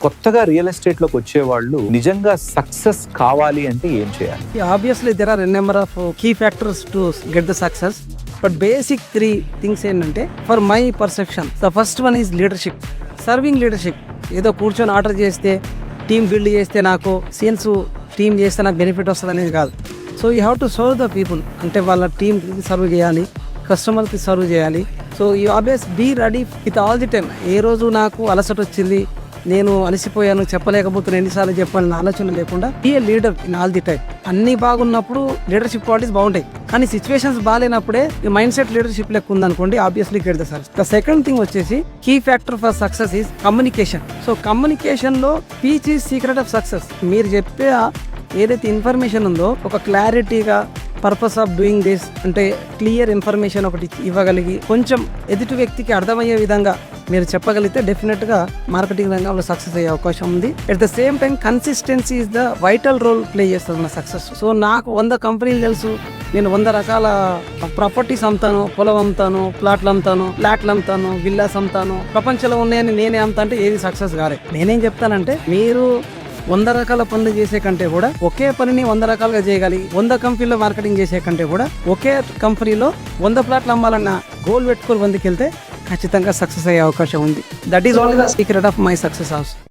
కొత్తగా real estate లోకి వచ్చే వాళ్ళు నిజంగా సక్సెస్ కావాలి అంటే ఏం చేయాలి? Obviously, there are a number of key factors to get the success. But basic three things ఏంటంటే, for my perception, the first one is leadership. Serving leadership. ఏదో కూర్చొని ఆర్డర్ చేస్తే, టీమ్ బిల్డ్ చేస్తే నాకు సీన్స్ టీమ్ చేస్తే నాకు benefit వస్తుంది అనేది కాదు. So you have to serve the people. అంటే వాళ్ళ టీమ్కి సర్వ్ చేయాలి, కస్టమర్కి సర్వ్ చేయాలి. So you always be ready with all the time. ఏ రోజు నాకు అలసట వచ్చింది, నేను అలసిపోయాను, చెప్పలేకపోతున్నాను, ఎన్నిసార్లు చెప్పాలని ఆలోచన లేకుండా be a leader in all the time. అన్ని బాగున్నప్పుడు లీడర్షిప్ క్వాలిటీస్ బాగుంటాయి, కానీ సిచ్యువేషన్స్ బాగాలేనప్పుడే ఈ మైండ్ సెట్ లీడర్షిప్ లెక్క ఉందనుకోండి, obviously get the success. The second thing వచ్చేసి key factor for success is communication. So communication లో speech is secret of success. మీరు చెప్పే ఏదైతే ఇన్ఫర్మేషన్ ఉందో ఒక క్లారిటీగా, పర్పస్ ఆఫ్ డూయింగ్ దిస్ అంటే క్లియర్ ఇన్ఫర్మేషన్ ఒకటి ఇవ్వగలిగి, కొంచెం ఎదుటి వ్యక్తికి అర్థమయ్యే విధంగా మీరు చెప్పగలిగితే డెఫినెట్గా మార్కెటింగ్ రంగంలో సక్సెస్ అయ్యే అవకాశం ఉంది. At the same time consistency is the vital role play చేస్తుంది నా సక్సెస్. సో నాకు 100 కంపెనీలు తెలుసు, నేను 100 రకాల ప్రాపర్టీస్ అమ్ముతాను, పొలం అమ్ముతాను, ప్లాట్లు అమ్ముతాను, ఫ్లాట్లు అమ్ముతాను, విల్లాస్ అమ్ముతాను, ప్రపంచంలో ఉన్నాయని నేనే అమ్ముతా అంటే ఏది సక్సెస్ కాదు. నేనేం చెప్తానంటే, మీరు 100 రకాల పనులు చేసే కంటే కూడా ఒకే పనిని 100 రకాలుగా చేయగలిగి 100 కంపెనీలో మార్కెటింగ్ చేసే కంటే కూడా ఒకే కంపెనీలో 100 ప్లాట్లు అమ్మాలన్న గోల్ పెట్టుకొని ముందుకెళ్తే ఖచ్చితంగా సక్సెస్ అయ్యే అవకాశం ఉంది. That is all the secret of my success house.